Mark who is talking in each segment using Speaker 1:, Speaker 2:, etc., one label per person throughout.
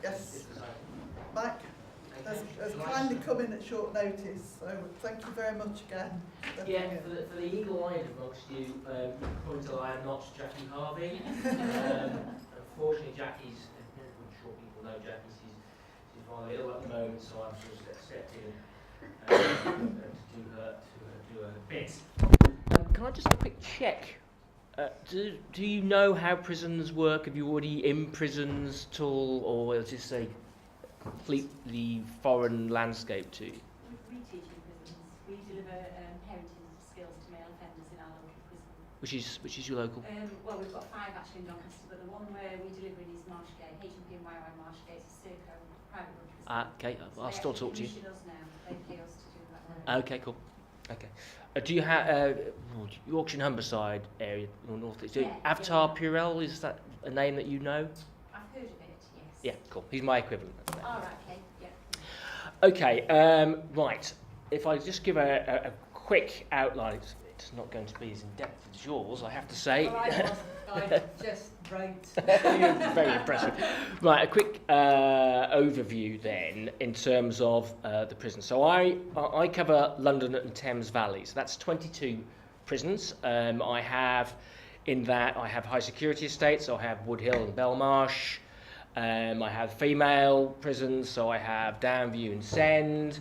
Speaker 1: Yes. Mike has kindly come in at short notice, so thank you very much again.
Speaker 2: Yeah, for the eagle-eyed amongst you, probably tell I am not Jackie Harvey. Unfortunately, Jackie's, I'm sure people know Jackie, she's rather ill at the moment, so I'm sort of accepting to do her bit. Can I just have a quick check? Do you know how prisons work? Have you already in prisons at all, or is this a completely foreign landscape to you?
Speaker 3: We teach in prisons. We deliver parenting skills to male offenders in our local prison.
Speaker 2: Which is your local?
Speaker 3: Well, we've got 5 actually in Doncaster, but the one where we deliver in is Marshgate. HMP and YY Marshgate is Serco, private prison.
Speaker 2: Okay, I'll still talk to you.
Speaker 3: They us now. They pay us to do that.
Speaker 2: Okay, cool. Okay. Do you have Yorkshire and Humberside area, or North East? Avatar Purell, is that a name that you know?
Speaker 3: I've heard of it, yes.
Speaker 2: Yeah, cool. He's my equivalent.
Speaker 3: All right, okay, yeah.
Speaker 2: Okay, right. If I just give a quick outline, it's not going to be as in-depth as yours, I have to say.
Speaker 3: Well, I just wrote.
Speaker 2: Very impressive. Right, a quick overview then in terms of the prison. So I cover London and Thames Valley. So that's 22 prisons. I have high security estates. So I have Wood Hill and Belmarsh. I have female prisons. So I have Downview and Send.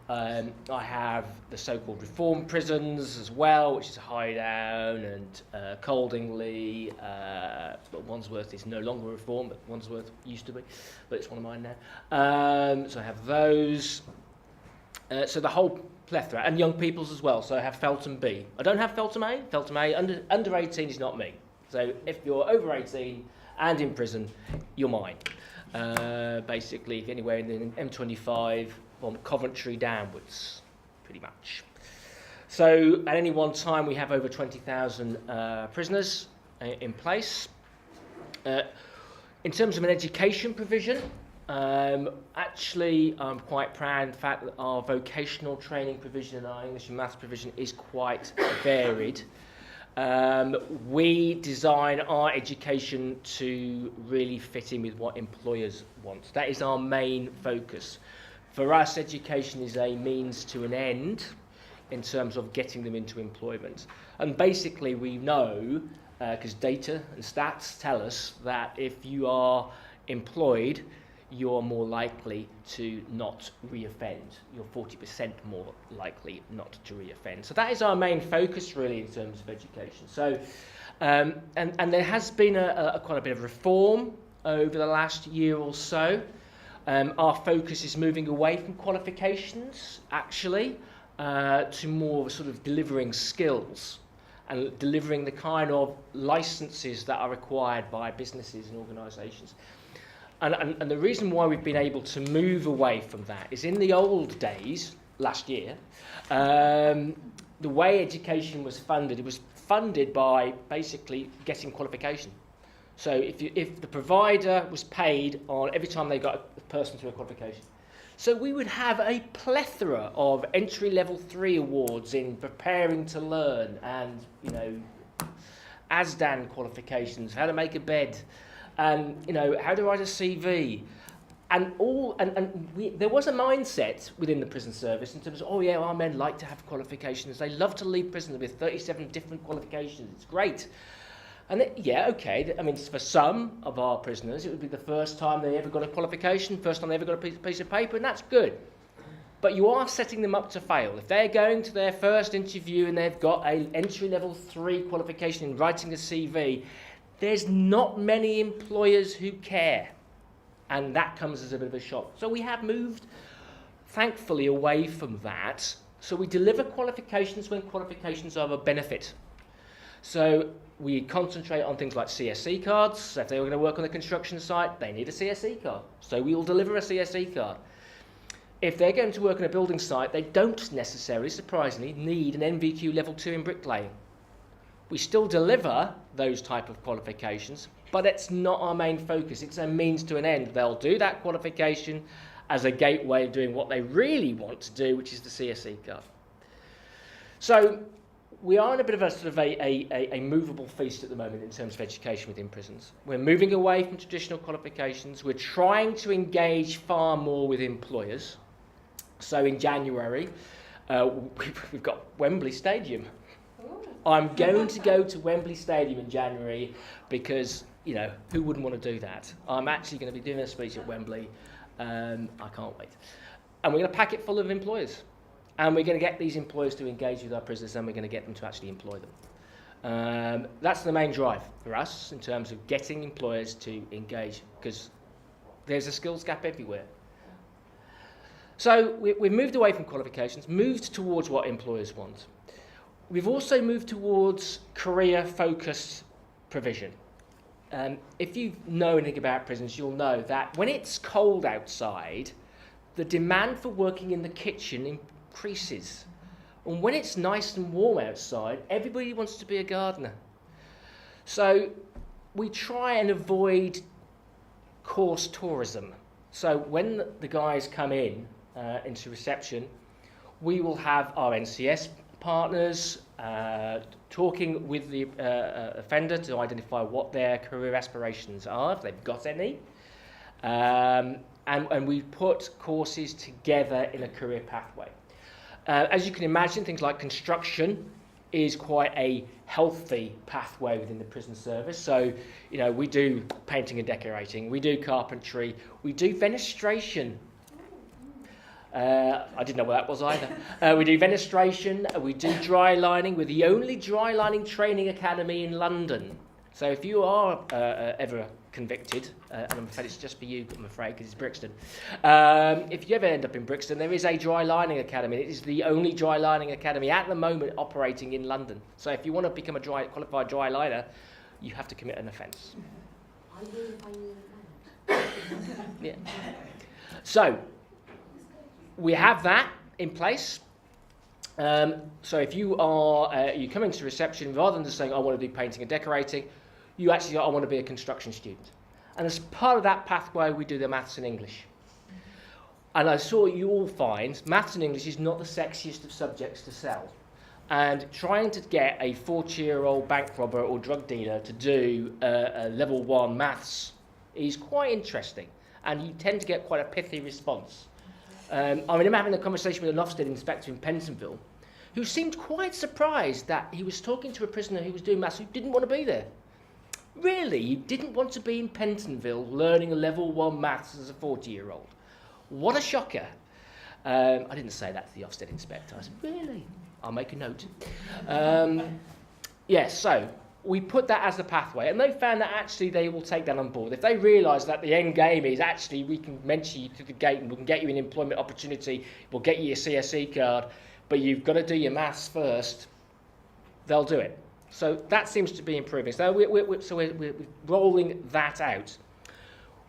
Speaker 2: I have the so-called reform prisons as well, which is Highdown and Coldingley. But Wandsworth is no longer reform, but Wandsworth used to be, but it's one of mine now. So I have those. So the whole plethora, and young people's as well. So I have Feltham B. I don't have Feltham A. Feltham A, under 18 is not me. So if you're over 18 and in prison, you're mine. Basically, if anywhere in the M25, from Coventry downwards, pretty much. So at any one time we have over 20,000 prisoners in place. In terms of an education provision, actually I'm quite proud of the fact that our vocational training provision and our English and Maths provision is quite varied. We design our education to really fit in with what employers want. That is our main focus. For us, education is a means to an end in terms of getting them into employment. And basically we know, because data and stats tell us, that if you are employed, you're more likely to not reoffend. You're 40% more likely not to reoffend. So that is our main focus really in terms of education. So, and there has been quite a bit of reform over the last year or so. Our focus is moving away from qualifications, actually, to more sort of delivering skills and delivering the kind of licenses that are required by businesses and organisations. And the reason why we've been able to move away from that is in the old days, last year, the way education was funded, it was funded by basically getting qualification. So if the provider was paid on every time they got a person through a qualification. So we would have a plethora of entry level 3 awards in preparing to learn and, ASDAN qualifications, how to make a bed, and, how to write a CV. And there was a mindset within the prison service in terms of, our men like to have qualifications. They love to leave prison with 37 different qualifications. It's great. And for some of our prisoners, it would be the first time they ever got a qualification, first time they ever got a piece of paper, and that's good. But you are setting them up to fail. If they're going to their first interview and they've got an entry-level 3 qualification in writing a CV, there's not many employers who care. And that comes as a bit of a shock. So we have moved, thankfully, away from that. So we deliver qualifications when qualifications are of a benefit. So we concentrate on things like CSC cards. So if they were going to work on the construction site, they need a CSC card. So we will deliver a CSC card. If they're going to work on a building site, they don't necessarily, surprisingly, need an NVQ level 2 in bricklaying. We still deliver those type of qualifications, but it's not our main focus. It's a means to an end. They'll do that qualification as a gateway of doing what they really want to do, which is the CSC card. So we are in a bit of a sort of a movable feast at the moment in terms of education within prisons. We're moving away from traditional qualifications. We're trying to engage far more with employers. So in January, we've got Wembley Stadium. I'm going to go to Wembley Stadium in January because, you know, who wouldn't want to do that? I'm actually going to be doing a speech at Wembley. I can't wait. And we're going to pack it full of employers. And we're going to get these employers to engage with our prisoners, and we're going to get them to actually employ them. That's the main drive for us in terms of getting employers to engage, because there's a skills gap everywhere. So we've moved away from qualifications, moved towards what employers want. We've also moved towards career-focused provision. If you know anything about prisons, you'll know that when it's cold outside, the demand for working in the kitchen increases. And when it's nice and warm outside, everybody wants to be a gardener. So we try and avoid course tourism. So when the guys come in into reception, we will have our NCS partners talking with the offender to identify what their career aspirations are, if they've got any. And we put courses together in a career pathway. As you can imagine, things like construction is quite a healthy pathway within the prison service. So, you know, we do painting and decorating, we do carpentry, we do fenestration. I didn't know what that was either. We do fenestration, we do dry lining. We're the only dry lining training academy in London. So if you are ever convicted, and I'm afraid it's just for you, I'm afraid, because it's Brixton. If you ever end up in Brixton, there is a dry lining academy. It is the only dry lining academy at the moment operating in London. So if you want to become a qualified dry liner, you have to commit an offence.
Speaker 4: I will if I knew that.
Speaker 2: Yeah. So we have that in place. So if you are you come into reception, rather than just saying I want to do painting and decorating, you actually I want to be a construction student. And as part of that pathway, we do the maths and English. And I saw you all find maths and English is not the sexiest of subjects to sell. And trying to get a 40-year-old bank robber or drug dealer to do a level 1 maths is quite interesting. And you tend to get quite a pithy response. I mean, I'm having a conversation with an Ofsted inspector in Pentonville who seemed quite surprised that he was talking to a prisoner who was doing maths who didn't want to be there. Really? You didn't want to be in Pentonville learning a level 1 maths as a 40-year-old? What a shocker. I didn't say that to the Ofsted inspector. I said, really? I'll make a note. Yes, so we put that as the pathway, and they found that actually they will take that on board. If they realise that the end game is actually we can mentor you to the gate and we can get you an employment opportunity, we'll get you your CSE card, but you've got to do your maths first, they'll do it. So that seems to be improving. So we're rolling that out.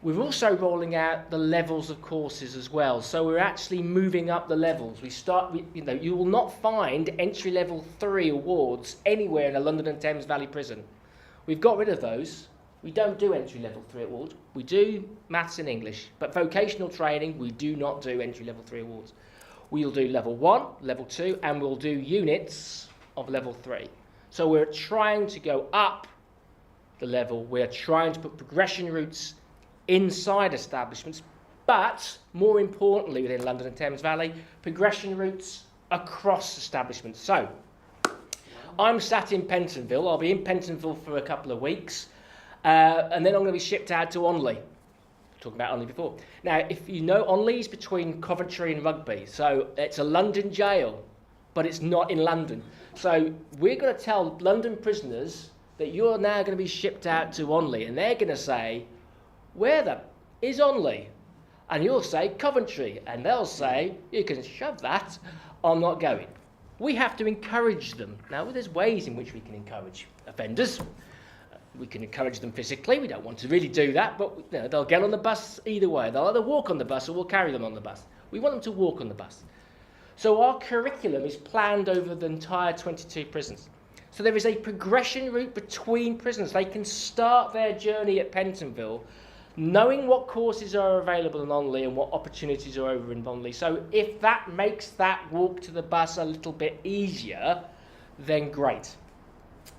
Speaker 2: We're also rolling out the levels of courses as well. So we're actually moving up the levels. You will not find entry level 3 awards anywhere in a London and Thames Valley prison. We've got rid of those. We don't do entry level 3 awards. We do maths and English, but vocational training, we do not do entry level 3 awards. We'll do level 1, level 2, and we'll do units of level 3. So we're trying to go up the level. We're trying to put progression routes inside establishments, but more importantly within London and Thames Valley, progression routes across establishments. So I'm sat in Pentonville. I'll be in Pentonville for a couple of weeks, and then I'm going to be shipped out to Onley. Talking about Onley before. Now, if you know, Onley's between Coventry and Rugby, so it's a London jail, but it's not in London. So we're going to tell London prisoners that you're now going to be shipped out to Onley, and they're going to say, where the is Onley? And you'll say Coventry, and they'll say, you can shove that, I'm not going. We have to encourage them. Now, there's ways in which we can encourage offenders. We can encourage them physically. We don't want to really do that, but you know, they'll get on the bus either way. They'll either walk on the bus or we'll carry them on the bus. We want them to walk on the bus. So our curriculum is planned over the entire 22 prisons. So there is a progression route between prisons. They can start their journey at Pentonville knowing what courses are available in Onley and what opportunities are over in Onley. So if that makes that walk to the bus a little bit easier, then great.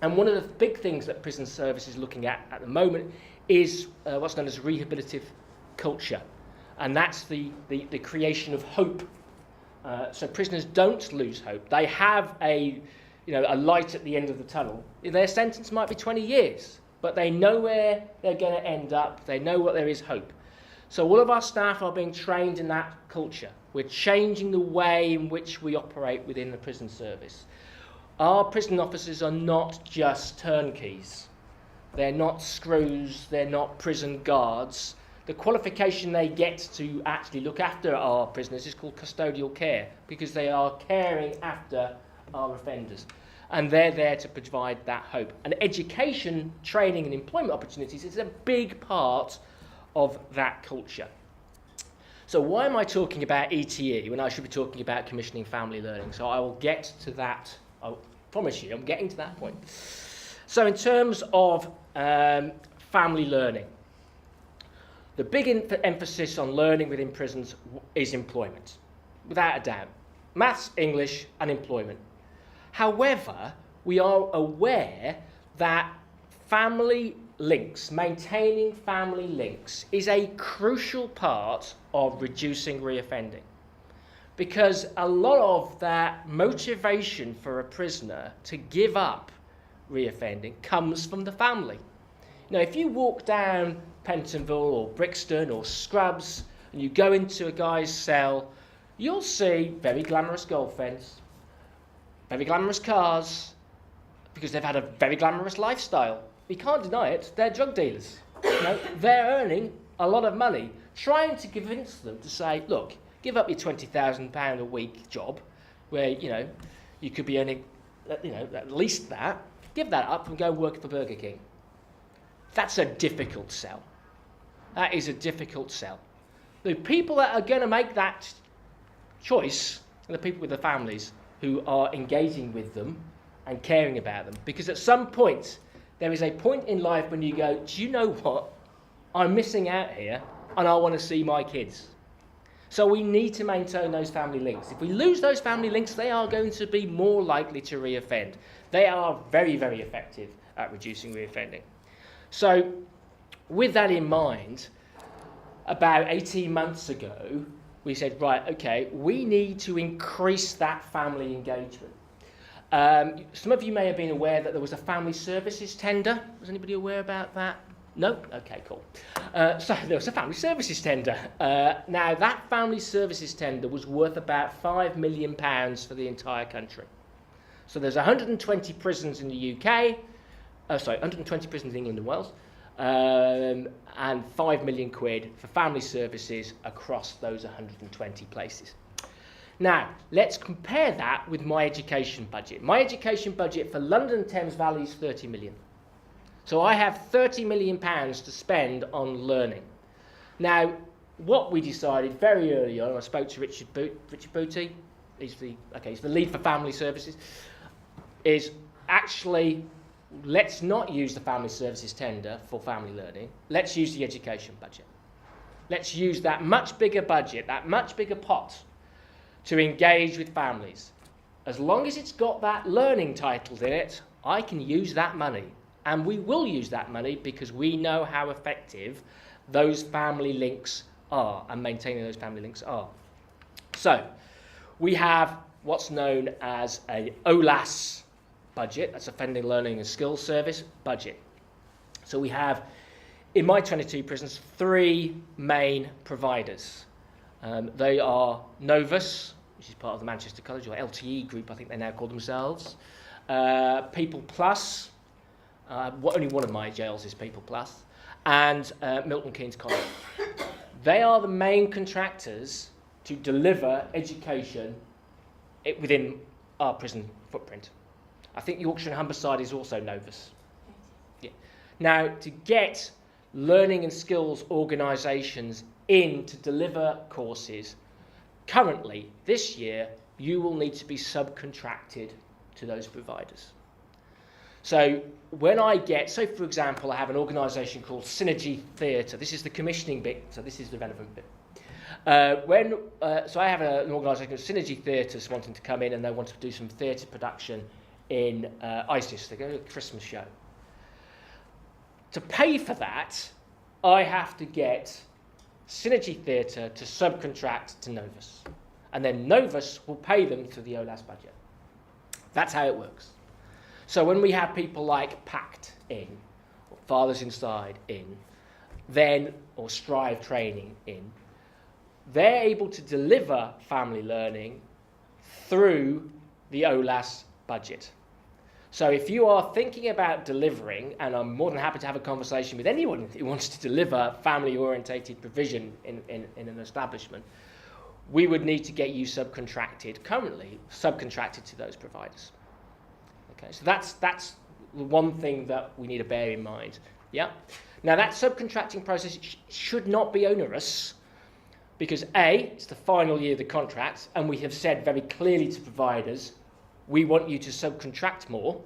Speaker 2: And one of the big things that prison service is looking at the moment is what's known as rehabilitative culture. And that's the creation of hope. So prisoners don't lose hope. They have a light at the end of the tunnel. Their sentence might be 20 years, but they know where they're going to end up. They know what there is hope. So all of our staff are being trained in that culture. We're changing the way in which we operate within the prison service. Our prison officers are not just turnkeys. They're not screws. They're not prison guards. The qualification they get to actually look after our prisoners is called custodial care, because they are caring after our offenders. And they're there to provide that hope. And education, training and employment opportunities is a big part of that culture. So why am I talking about ETE when I should be talking about commissioning family learning? So I will get to that. I promise you, I'm getting to that point. So in terms of family learning, the big emphasis on learning within prisons is employment, without a doubt. Maths, English and employment. However, we are aware that family links, maintaining family links, is a crucial part of reducing reoffending. Because a lot of that motivation for a prisoner to give up reoffending comes from the family. Now, if you walk down Pentonville or Brixton or Scrubs and you go into a guy's cell, you'll see very glamorous girlfriends, very glamorous cars, because they've had a very glamorous lifestyle. You can't deny it, they're drug dealers. They're earning a lot of money, trying to convince them to say, look, give up your £20,000 a week job, where you could be earning at least that. Give that up and go work for Burger King. That's a difficult sell. That is a difficult sell. The people that are going to make that choice are the people with the families who are engaging with them and caring about them. Because at some point, there is a point in life when you go, do you know what? I'm missing out here and I want to see my kids. So we need to maintain those family links. If we lose those family links, they are going to be more likely to reoffend. They are very, very effective at reducing reoffending. So with that in mind, about 18 months ago, we said, right, okay, we need to increase that family engagement. Some of you may have been aware that there was a family services tender. Was anybody aware about that? No? Okay, cool. So there was a family services tender. Now, that family services tender was worth about £5 million for the entire country. So there's 120 prisons in the UK, 120 prisons in England and Wales, and £5 million for family services across those 120 places. Now, let's compare that with my education budget. My education budget for London Thames Valley is 30 million. So I have £30 million to spend on learning. Now, what we decided very early on, I spoke to Richard Booty, he's the lead for family services, is actually, let's not use the family services tender for family learning. Let's use the education budget. Let's use that much bigger budget, that much bigger pot, to engage with families. As long as it's got that learning title in it, I can use that money. And we will use that money because we know how effective those family links are and maintaining those family links are. So we have what's known as a OLAS budget, that's Offending Learning and Skills Service budget. So we have, in my 22 prisons, 3 main providers. They are Novus, which is part of the Manchester College, or LTE group, I think they now call themselves. People Plus, only one of my jails is People Plus, and Milton Keynes College. They are the main contractors to deliver education within our prison footprint. I think Yorkshire and Humberside is also Novus. Yeah. Now, to get learning and skills organisations in to deliver courses, currently, this year, you will need to be subcontracted to those providers. So when I get, so for example, I have an organisation called Synergy Theatre. This is the commissioning bit, so this is the relevant bit. So I have an organisation called Synergy Theatres wanting to come in and they want to do some theatre production in ISIS. They go to a Christmas show. To pay for that, I have to get Synergy Theatre to subcontract to Novus. And then Novus will pay them to the OLAS budget. That's how it works. So when we have people like PACT in, or Fathers Inside in, then, or Strive Training in, they're able to deliver family learning through the OLAS budget. So if you are thinking about delivering, and I'm more than happy to have a conversation with anyone who wants to deliver family-orientated provision in an establishment, we would need to get you currently subcontracted to those providers. Okay, so that's the one thing that we need to bear in mind. Yeah. Now that subcontracting process should not be onerous, because A, it's the final year of the contract, and we have said very clearly to providers, we want you to subcontract more,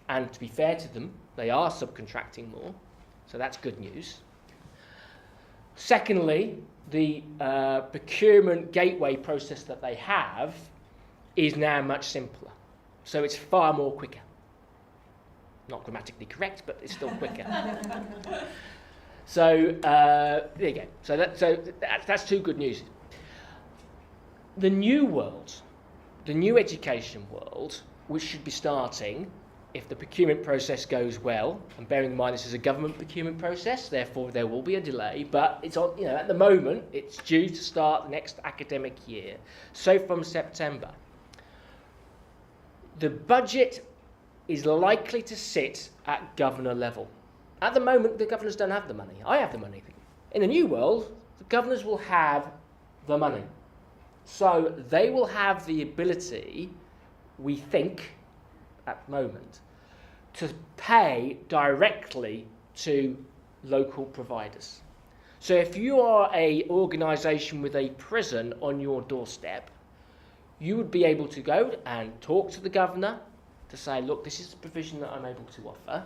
Speaker 2: and to be fair to them, they are subcontracting more, so that's good news. Secondly, the procurement gateway process that they have is now much simpler, so it's far more quicker. Not grammatically correct, but it's still quicker. So there you go. So that's two good news. The new world, the new education world, which should be starting if the procurement process goes well, and bearing in mind this is a government procurement process, therefore there will be a delay, but it's on, at the moment it's due to start the next academic year. So from September, the budget is likely to sit at governor level. At the moment, the governors don't have the money. I have the money. In the new world, the governors will have the money. So they will have the ability, we think, at the moment, to pay directly to local providers. So if you are an organisation with a prison on your doorstep, you would be able to go and talk to the governor to say, look, this is the provision that I'm able to offer.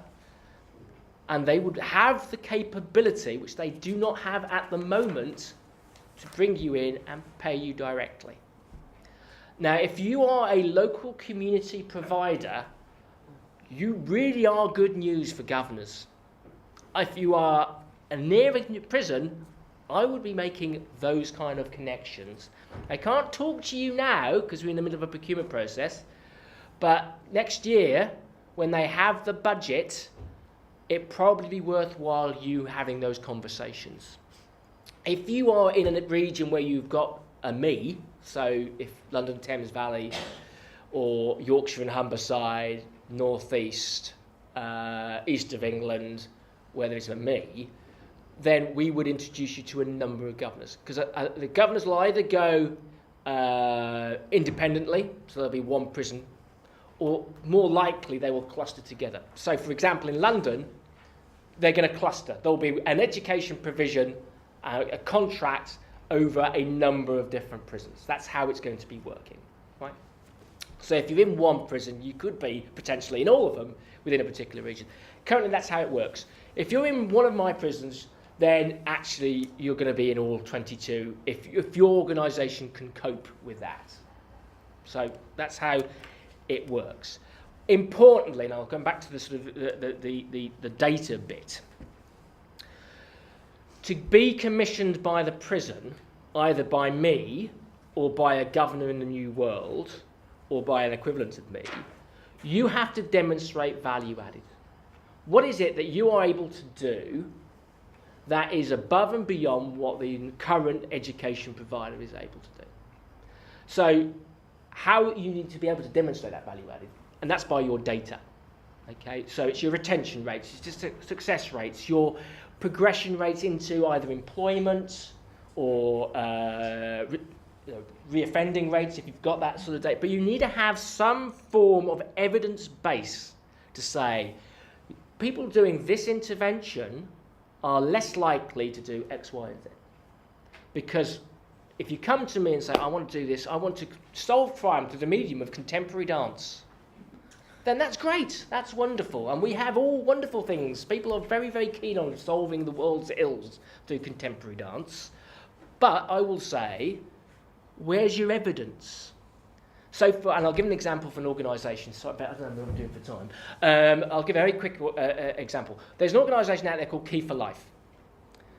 Speaker 2: And they would have the capability, which they do not have at the moment, to bring you in and pay you directly. Now, if you are a local community provider, you really are good news for governors. If you are near a prison, I would be making those kind of connections. I can't talk to you now because we're in the middle of a procurement process, but next year, when they have the budget, it'd probably be worthwhile you having those conversations. If you are in a region where you've got a me, so if London Thames Valley or Yorkshire and Humberside, North East, East of England, where there's a me, then we would introduce you to a number of governors. Because the governors will either go independently, so there'll be one prison, or more likely they will cluster together. So for example, in London, they're going to cluster. There'll be an education provision, a contract over a number of different prisons. That's how it's going to be working, right? So if you're in one prison, you could be potentially in all of them within a particular region. Currently, that's how it works. If you're in one of my prisons, then actually you're going to be in all 22 if your organisation can cope with that. So that's how it works. Importantly, and I'll come back to the sort of the data bit. To be commissioned by the prison, either by me or by a governor in the new world, or by an equivalent of me, you have to demonstrate value added. What is it that you are able to do that is above and beyond what the current education provider is able to do? So how you need to be able to demonstrate that value added, and that's by your data. Okay, so it's your retention rates, it's just success rates, your progression rates into either employment or reoffending rates, if you've got that sort of data. But you need to have some form of evidence base to say people doing this intervention are less likely to do X, Y, and Z. Because if you come to me and say, I want to do this, I want to solve crime through the medium of contemporary dance, then that's great, that's wonderful. And we have all wonderful things. People are very, very keen on solving the world's ills through contemporary dance. But I will say, where's your evidence? So, and I'll give an example for an organisation. So I don't know what I'm doing for time. I'll give a very quick example. There's an organisation out there called Key for Life.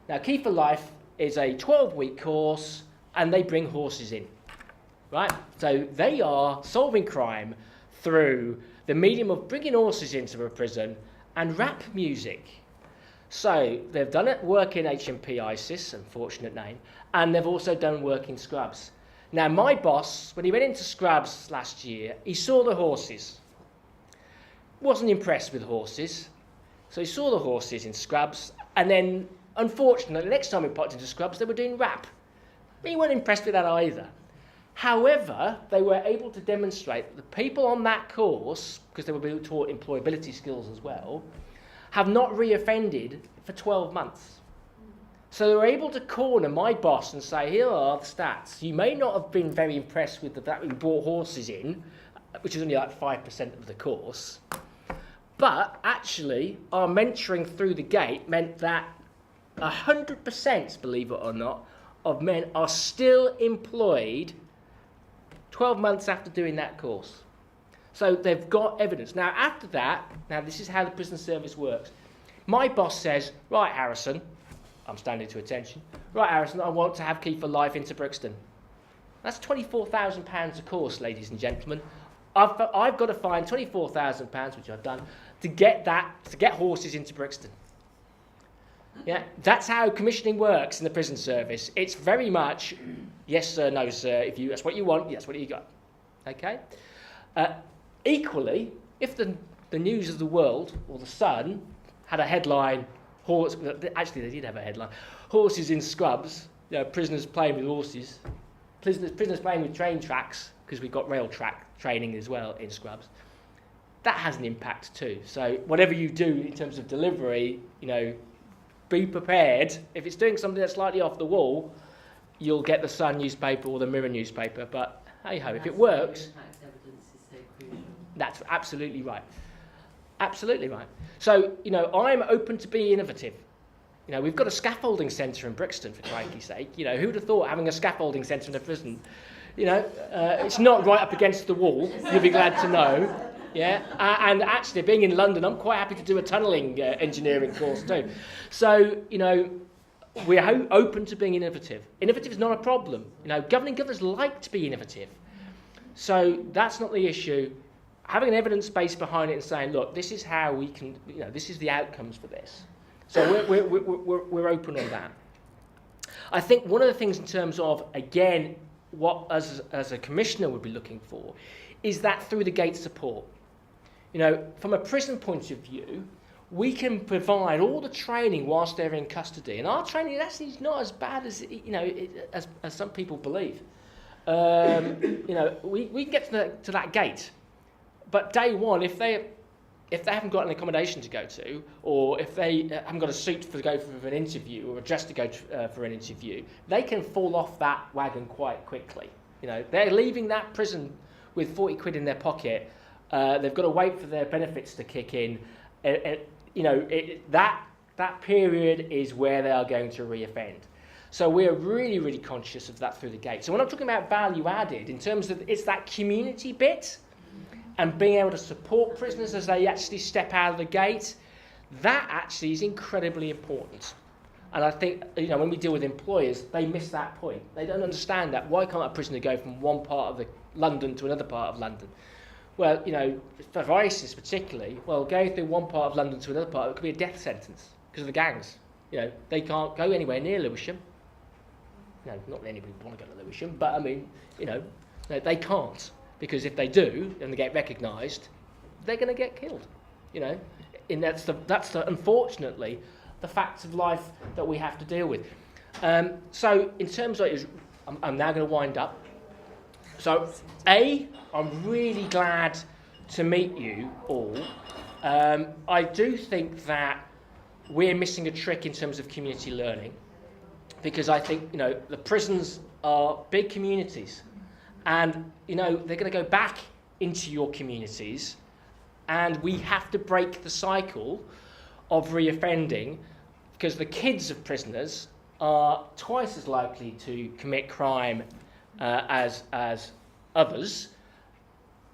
Speaker 2: Now, Key for Life is a 12-week course, and they bring horses in, right? So they are solving crime through the medium of bringing horses into a prison and rap music. So they've done it work in HMP ISIS, unfortunate name, and they've also done work in Scrubs. Now, my boss, when he went into Scrubs last year, he saw the horses. Wasn't impressed with horses. So he saw the horses in Scrubs, and then, unfortunately, next time he popped into Scrubs, they were doing rap. He wasn't impressed with that either. However, they were able to demonstrate that the people on that course, because they were being taught employability skills as well, have not re-offended for 12 months. So they were able to corner my boss and say, here are the stats. You may not have been very impressed with the fact we brought horses in, which is only like 5% of the course, but actually our mentoring through the gate meant that 100%, believe it or not, of men are still employed 12 months after doing that course. So they've got evidence. Now, after that, now this is how the prison service works. My boss says, right, Harrison, I'm standing to attention. Right, Harrison, I want to have Key for Life into Brixton. That's £24,000 a course, ladies and gentlemen. I've got to find £24,000, which I've done, to get horses into Brixton. Yeah, that's how commissioning works in the prison service. It's very much, yes sir, no sir. If that's what you want, that's what you got. Okay. Equally, if the News of the World or the Sun had a headline, actually they did have a headline, horses in Scrubs, prisoners playing with horses, prisoners playing with train tracks, because we've got rail track training as well in Scrubs. That has an impact too. So whatever you do in terms of delivery, be prepared. If it's doing something that's slightly off the wall, you'll get the Sun newspaper or the Mirror newspaper. But hey ho, if it works,
Speaker 5: evidence is so crucial.
Speaker 2: that's absolutely right. Absolutely right. So, I'm open to be innovative. We've got a scaffolding centre in Brixton, for crikey's sake. Who would have thought having a scaffolding centre in a prison? It's not right up against the wall, you'll be glad to know. Yeah, and actually, being in London, I'm quite happy to do a tunnelling engineering course too. So, we're open to being innovative. Innovative is not a problem. Governing governors like to be innovative. So that's not the issue. Having an evidence base behind it and saying, look, this is how we can, this is the outcomes for this. So we're open on that. I think one of the things in terms of, again, what as a commissioner would be looking for is that through the gate support. From a prison point of view, we can provide all the training whilst they're in custody, and our training actually is not as bad as as some people believe. We can get to that gate, but day one, if they haven't got an accommodation to go to, or if they haven't got a suit to go for an interview or a dress to go for an interview, they can fall off that wagon quite quickly. They're leaving that prison with 40 quid in their pocket. They've got to wait for their benefits to kick in. That period is where they are going to reoffend. So we're really, really conscious of that through the gate. So when I'm talking about value added, in terms of it's that community bit and being able to support prisoners as they actually step out of the gate, that actually is incredibly important. And I think, when we deal with employers, they miss that point. They don't understand that. Why can't a prisoner go from one part of London to another part of London? Well, for ISIS particularly, going through one part of London to another part, it could be a death sentence because of the gangs. They can't go anywhere near Lewisham. No, not that anybody would want to go to Lewisham, but I mean, they can't, because if they do and they get recognised, they're going to get killed. And that's unfortunately the facts of life that we have to deal with. So in terms of, I'm now going to wind up. So I'm really glad to meet you all. I do think that we're missing a trick in terms of community learning, because I think the prisons are big communities, and they're going to go back into your communities, and we have to break the cycle of reoffending, because the kids of prisoners are twice as likely to commit crime as others,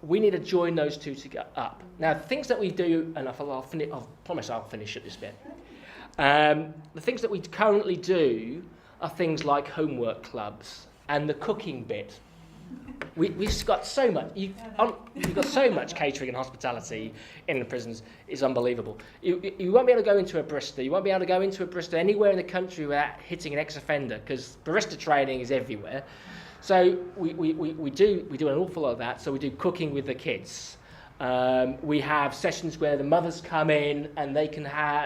Speaker 2: we need to join those two to get up. Now, things that we do, and I promise I'll finish at this bit. The things that we currently do are things like homework clubs and the cooking bit. We've got so much. You've got so much catering and hospitality in the prisons. It's unbelievable. You won't be able to go into a barista. You won't be able to go into a barista anywhere in the country without hitting an ex-offender, because barista training is everywhere. So we do an awful lot of that. So we do cooking with the kids. We have sessions where the mothers come in and they can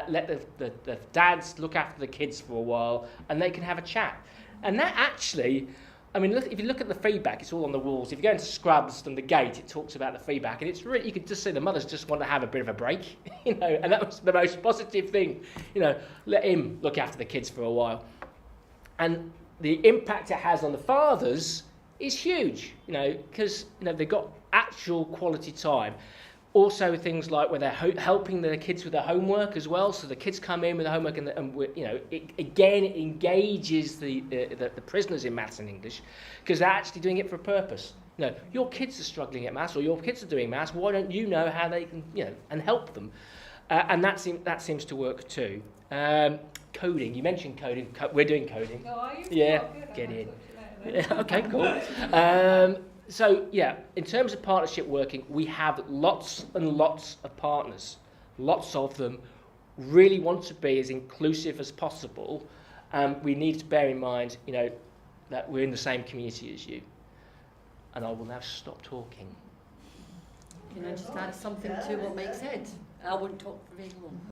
Speaker 2: let the dads look after the kids for a while, and they can have a chat. And that actually, I mean, if you look at the feedback, it's all on the walls. If you go into Scrubs and the Gate, it talks about the feedback, and it's really, you can just see the mothers just want to have a bit of a break, you know, and that was the most positive thing, you know, let him look after the kids for a while. And the impact it has on the fathers is huge, you know, because, you know, they've got actual quality time. Also, things like where they're helping their kids with their homework as well. So the kids come in with the homework, and you know, it engages the prisoners in maths and English, because they're actually doing it for a purpose. You know, your kids are struggling at maths, or your kids are doing maths. Why don't you know how they can, you know, and help them? And that seems to work too. Coding. You mentioned coding. We're doing coding.
Speaker 3: Oh, are you?
Speaker 2: Yeah,
Speaker 3: Oh, good.
Speaker 2: get
Speaker 3: I
Speaker 2: in.
Speaker 3: might talk to you later then.
Speaker 2: Okay, cool. So, yeah, in terms of partnership working, we have lots and lots of partners. Lots of them really want to be as inclusive as possible. We need to bear in mind, you know, that we're in the same community as you. And I will now stop talking.
Speaker 5: Can I just add something to what Mike said? I wouldn't talk for very long.